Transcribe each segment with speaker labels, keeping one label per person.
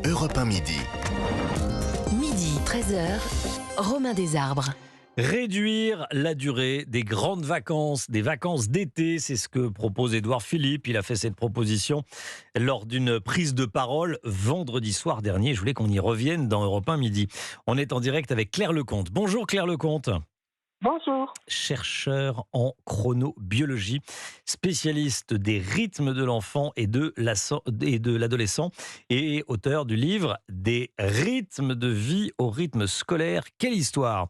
Speaker 1: Europe 1 midi.
Speaker 2: Midi, 13h, Romain Desarbres.
Speaker 3: Réduire la durée des grandes vacances, des vacances d'été, c'est ce que propose Édouard Philippe. Il a fait cette proposition lors d'une prise de parole vendredi soir dernier. Je voulais qu'on y revienne dans Europe 1 midi. On est en direct avec Claire Lecomte. Bonjour Claire Lecomte.
Speaker 4: Bonjour.
Speaker 3: Chercheur en chronobiologie, spécialiste des rythmes de l'enfant et de l'adolescent et auteur du livre Des rythmes de vie au rythme scolaire. Quelle histoire!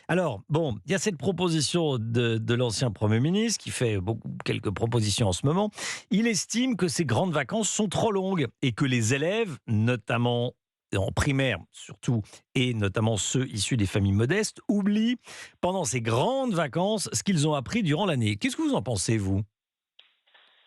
Speaker 3: Alors, bon, il y a cette proposition de l'ancien Premier ministre qui fait quelques propositions en ce moment. Il estime que ces grandes vacances sont trop longues et que les élèves, notamment en primaire surtout, et notamment ceux issus des familles modestes, oublient pendant ces grandes vacances ce qu'ils ont appris durant l'année. Qu'est-ce que vous en pensez, vous?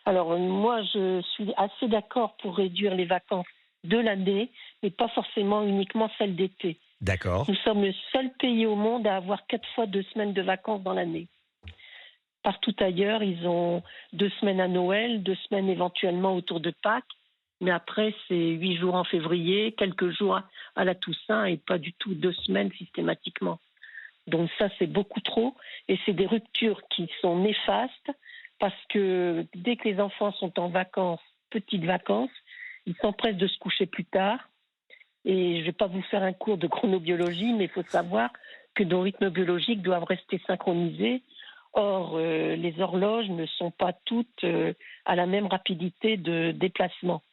Speaker 4: Alors moi, je suis assez d'accord pour réduire les vacances de l'année, mais pas forcément uniquement celles d'été.
Speaker 3: D'accord.
Speaker 4: Nous sommes le seul pays au monde à avoir 4 fois 2 semaines de vacances dans l'année. Partout ailleurs, ils ont 2 semaines à Noël, 2 semaines éventuellement autour de Pâques, mais après, c'est 8 jours en février, quelques jours à la Toussaint et pas du tout 2 semaines systématiquement. Donc ça, c'est beaucoup trop et c'est des ruptures qui sont néfastes parce que dès que les enfants sont en vacances, petites vacances, ils s'empressent de se coucher plus tard. Et je ne vais pas vous faire un cours de chronobiologie, mais il faut savoir que nos rythmes biologiques doivent rester synchronisés. Or, les horloges ne sont pas toutes à la même rapidité de déplacement.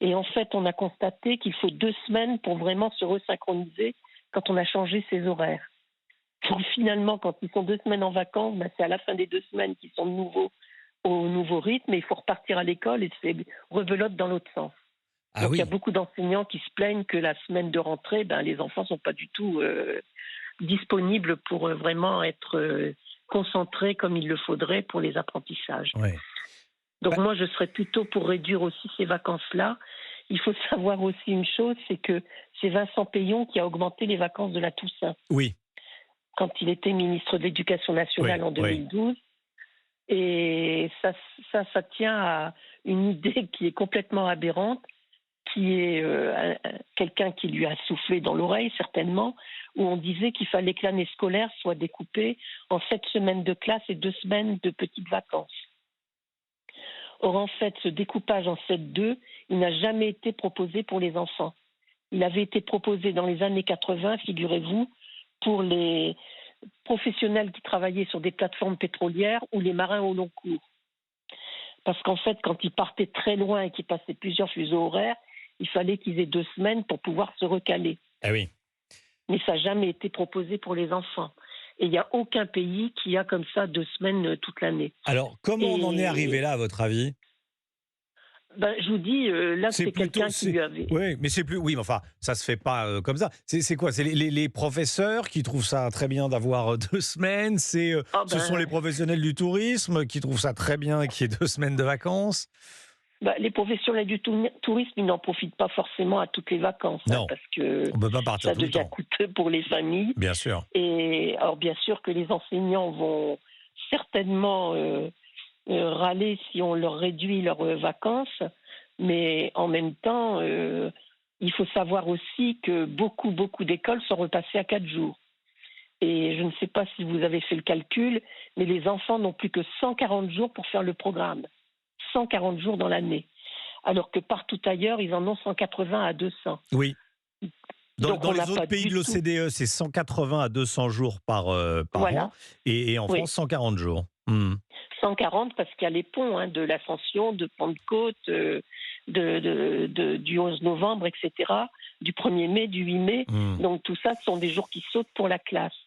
Speaker 4: Et en fait, on a constaté qu'il faut 2 semaines pour vraiment se resynchroniser quand on a changé ses horaires. Donc finalement, quand ils sont 2 semaines en vacances, c'est à la fin des 2 semaines qu'ils sont de nouveau au nouveau rythme et il faut repartir à l'école et c'est rebelote dans l'autre sens.
Speaker 3: Ah
Speaker 4: Donc il
Speaker 3: oui.
Speaker 4: y a beaucoup d'enseignants qui se plaignent que la semaine de rentrée, les enfants ne sont pas du tout disponibles pour vraiment être concentrés comme il le faudrait pour les apprentissages.
Speaker 3: Ouais.
Speaker 4: Donc moi, je serais plutôt pour réduire aussi ces vacances-là. Il faut savoir aussi une chose, c'est que c'est Vincent Peillon qui a augmenté les vacances de la Toussaint
Speaker 3: Oui.
Speaker 4: quand il était ministre de l'Éducation nationale
Speaker 3: Oui,
Speaker 4: en 2012. Et ça tient à une idée qui est complètement aberrante, qui est quelqu'un qui lui a soufflé dans l'oreille, certainement, où on disait qu'il fallait que l'année scolaire soit découpée en 7 semaines de classe et 2 semaines de petites vacances. Or, en fait, ce découpage en 7-2, il n'a jamais été proposé pour les enfants. Il avait été proposé dans les années 80, figurez-vous, pour les professionnels qui travaillaient sur des plateformes pétrolières ou les marins au long cours. Parce qu'en fait, quand ils partaient très loin et qu'ils passaient plusieurs fuseaux horaires, il fallait qu'ils aient 2 semaines pour pouvoir se recaler.
Speaker 3: Ah oui.
Speaker 4: Mais ça n'a jamais été proposé pour les enfants. Et il n'y a aucun pays qui a comme ça 2 semaines toute l'année.
Speaker 3: Alors, comment on en est arrivé là, à votre avis?
Speaker 4: Je vous dis, là, c'est quelqu'un qui lui avait...
Speaker 3: Oui, mais c'est plus. Oui, mais enfin, ça se fait pas comme ça. C'est quoi? C'est les professeurs qui trouvent ça très bien d'avoir 2 semaines. Ce sont les professionnels du tourisme qui trouvent ça très bien qu'il y ait 2 semaines de vacances.
Speaker 4: Les professionnels du tourisme, ils n'en profitent pas forcément à toutes les vacances.
Speaker 3: Non,
Speaker 4: parce que
Speaker 3: on ne peut pas partir
Speaker 4: ça
Speaker 3: tout le
Speaker 4: devient
Speaker 3: temps.
Speaker 4: coûteux pour les familles.
Speaker 3: Bien sûr.
Speaker 4: Et alors, bien sûr que les enseignants vont certainement râler si on leur réduit leurs vacances. Mais en même temps, il faut savoir aussi que beaucoup d'écoles sont repassées à 4 jours. Et je ne sais pas si vous avez fait le calcul, mais les enfants n'ont plus que 140 jours pour faire le programme. 140 jours dans l'année. Alors que partout ailleurs, ils en ont 180 à 200.
Speaker 3: Oui. Dans les autres pays de
Speaker 4: tout...
Speaker 3: l'OCDE, c'est 180 à 200 jours par an. Et en France, 140 jours.
Speaker 4: 140 parce qu'il y a les ponts de l'Ascension, de Pentecôte, du 11 novembre, etc., du 1er mai, du 8 mai. Donc tout ça, ce sont des jours qui sautent pour la classe.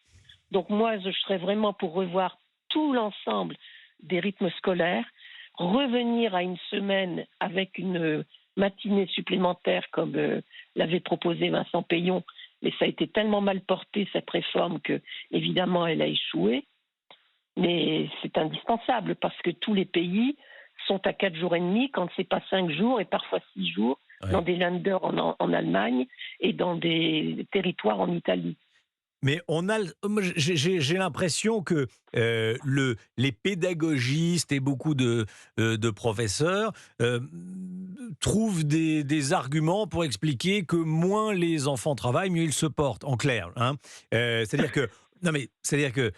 Speaker 4: Donc moi, je serais vraiment pour revoir tout l'ensemble des rythmes scolaires, revenir à une semaine avec une matinée supplémentaire comme l'avait proposé Vincent Peillon, mais ça a été tellement mal porté, cette réforme, que évidemment elle a échoué. Mais c'est indispensable parce que tous les pays sont à 4 jours et demi, quand c'est pas 5 jours et parfois 6 jours, dans des Länder en Allemagne et dans des territoires en Italie.
Speaker 3: Mais moi, j'ai l'impression que les pédagogistes et beaucoup de professeurs trouvent des arguments pour expliquer que moins les enfants travaillent, mieux ils se portent, en clair. Hein. C'est-à-dire que non, mais c'est-à-dire que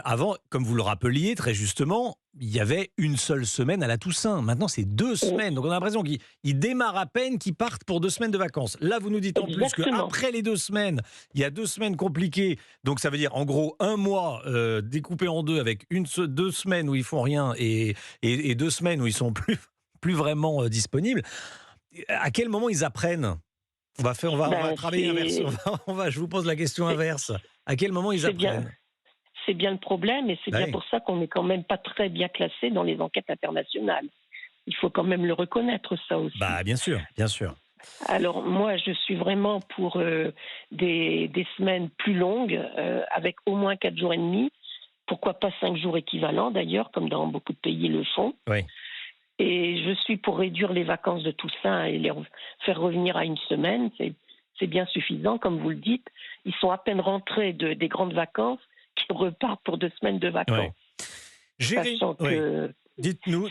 Speaker 3: avant, comme vous le rappeliez très justement, il y avait une seule semaine à la Toussaint. Maintenant, c'est 2 semaines. Donc, on a l'impression qu'ils démarrent à peine, qu'ils partent pour 2 semaines de vacances. Là, vous nous dites en plus qu'après les 2 semaines, il y a 2 semaines compliquées. Donc, ça veut dire, en gros, un mois découpé en deux avec 2 semaines où ils font rien et 2 semaines où ils sont plus vraiment disponibles. À quel moment ils apprennent ? On va travailler inverse. Je vous pose la question inverse. À quel moment ils apprennent ?
Speaker 4: C'est bien le problème et c'est bien pour ça qu'on n'est quand même pas très bien classé dans les enquêtes internationales. Il faut quand même le reconnaître, ça aussi.
Speaker 3: Bien sûr, bien sûr.
Speaker 4: Alors moi, je suis vraiment pour des semaines plus longues, avec au moins 4 jours et demi. Pourquoi pas 5 jours équivalents d'ailleurs, comme dans beaucoup de pays le font.
Speaker 3: Oui.
Speaker 4: Et je suis pour réduire les vacances de Toussaint et les faire revenir à une semaine. C'est bien suffisant, comme vous le dites. Ils sont à peine rentrés des grandes vacances qu'ils repartent pour 2 semaines de vacances.
Speaker 3: Dites-nous.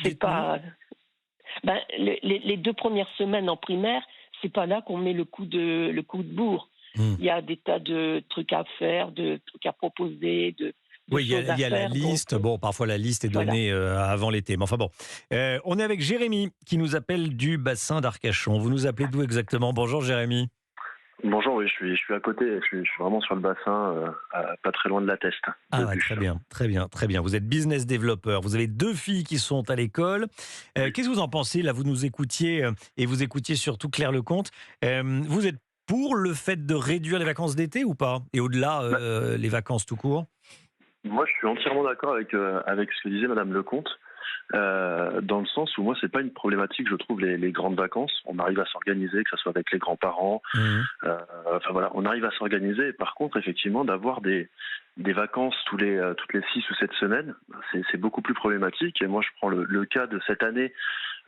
Speaker 4: Les 2 premières semaines en primaire, c'est pas là qu'on met le coup de bourre. Il y a des tas de trucs à faire, de trucs à proposer,
Speaker 3: il y a la liste. Bon, parfois la liste est donnée avant l'été. Mais enfin bon. On est avec Jérémy qui nous appelle du bassin d'Arcachon. Vous nous appelez d'où exactement ? Bonjour Jérémy.
Speaker 1: Bonjour, oui, je suis à côté. Je suis vraiment sur le bassin, pas très loin de la Teste.
Speaker 3: Très bien. Vous êtes business developer. Vous avez 2 filles qui sont à l'école. Qu'est-ce que vous en pensez ? Là, vous nous écoutiez et vous écoutiez surtout Claire Lecomte. Vous êtes pour le fait de réduire les vacances d'été ou pas ? Et au-delà, les vacances tout court ?
Speaker 1: Moi, je suis entièrement d'accord avec ce que disait Madame Lecomte, dans le sens où moi, c'est pas une problématique, je trouve, les grandes vacances. On arrive à s'organiser, que ce soit avec les grands-parents. On arrive à s'organiser. Et par contre, effectivement, d'avoir des vacances toutes les 6 ou 7 semaines, c'est beaucoup plus problématique. Et moi, je prends le cas de cette année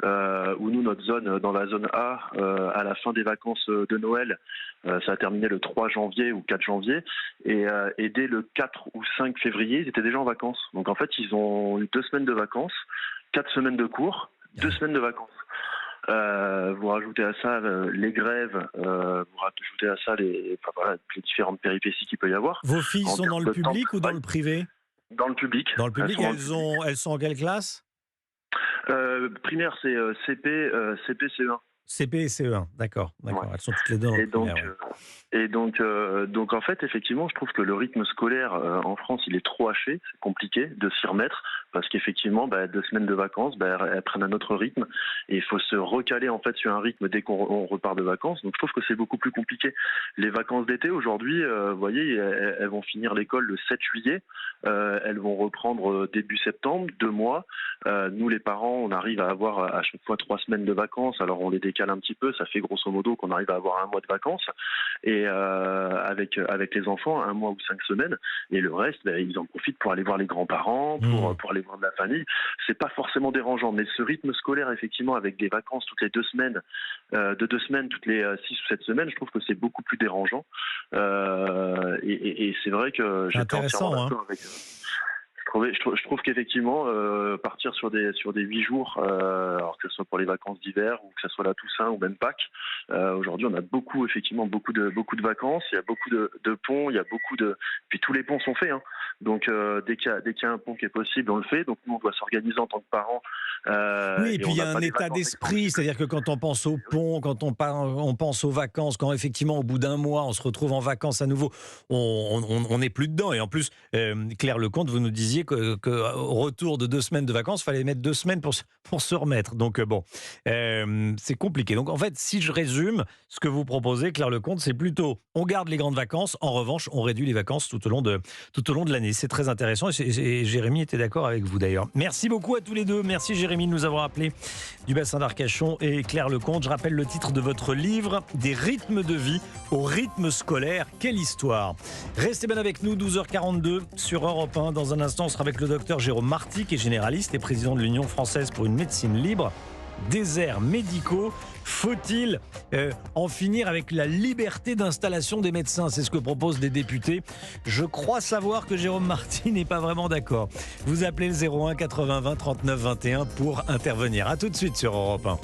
Speaker 1: où nous, notre zone, dans la zone A, à la fin des vacances de Noël, ça a terminé le 3 janvier ou 4 janvier, et dès le 4 ou 5 février, ils étaient déjà en vacances. Donc en fait, ils ont eu 2 semaines de vacances, 4 semaines de cours, 2 semaines de vacances. Vous rajoutez à ça les grèves, vous rajoutez à ça les différentes péripéties qu'il peut y avoir.
Speaker 3: Vos filles sont dans le public ou dans le privé ?
Speaker 1: Dans le public.
Speaker 3: Dans le public, elles sont en quelle classe ?
Speaker 1: Primaire, c'est CP, CE1.
Speaker 3: CP et CE1, d'accord. Ouais. Elles sont toutes les deux dans le primaire.
Speaker 1: Donc en fait, effectivement, je trouve que le rythme scolaire en France, il est trop haché, c'est compliqué de s'y remettre, parce qu'effectivement, 2 semaines de vacances, elles prennent un autre rythme, et il faut se recaler en fait sur un rythme dès qu'on repart de vacances. Donc je trouve que c'est beaucoup plus compliqué. Les vacances d'été, aujourd'hui, vous voyez, elles vont finir l'école le 7 juillet, elles vont reprendre début septembre, 2 mois. Nous, les parents, on arrive à avoir à chaque fois 3 semaines de vacances, alors on les décale un petit peu, ça fait grosso modo qu'on arrive à avoir 1 mois de vacances, et avec les enfants, 1 mois ou 5 semaines, et le reste, ils en profitent pour aller voir les grands-parents, pour aller voir de la famille. C'est pas forcément dérangeant, mais ce rythme scolaire, effectivement, avec des vacances toutes les 2 semaines, de 2 semaines toutes les 6 ou 7 semaines, je trouve que c'est beaucoup plus dérangeant, et c'est vrai que j'étais entièrement d'accord avec je trouve qu'effectivement, partir sur des 8 jours, alors que ce soit pour les vacances d'hiver ou que ce soit la Toussaint ou même Pâques, aujourd'hui on a beaucoup de vacances, il y a beaucoup de ponts, puis tous les ponts sont faits, hein. Donc dès qu'il y a un pont qui est possible, on le fait. Donc nous on doit s'organiser en tant que parents.
Speaker 3: Oui, et puis il y a un état d'esprit, c'est-à-dire que quand on pense au pont, quand on pense aux vacances, quand effectivement au bout d'1 mois on se retrouve en vacances à nouveau, on n'est plus dedans. Et en plus, Claire Lecomte, vous nous disiez qu'au retour de 2 semaines de vacances, il fallait mettre 2 semaines pour se remettre. Donc c'est compliqué. Donc en fait, si je résume, ce que vous proposez, Claire Lecomte, c'est plutôt on garde les grandes vacances, en revanche, on réduit les vacances tout au long de l'année. C'est très intéressant et Jérémy était d'accord avec vous d'ailleurs. Merci beaucoup à tous les deux. Merci Jérémy de nous avoir appelés du bassin d'Arcachon et Claire Lecomte. Je rappelle le titre de votre livre, Des rythmes de vie au rythme scolaire. Quelle histoire! Restez bien avec nous, 12h42 sur Europe 1. Dans un instant, on sera avec le docteur Jérôme Marty, qui est généraliste et président de l'Union française pour une médecine libre. déserts médicaux. Faut-il en finir avec la liberté d'installation des médecins? C'est ce que proposent des députés. Je crois savoir que Jérôme Marty n'est pas vraiment d'accord. Vous appelez le 01 80 20 39 21 pour intervenir. A tout de suite sur Europe 1.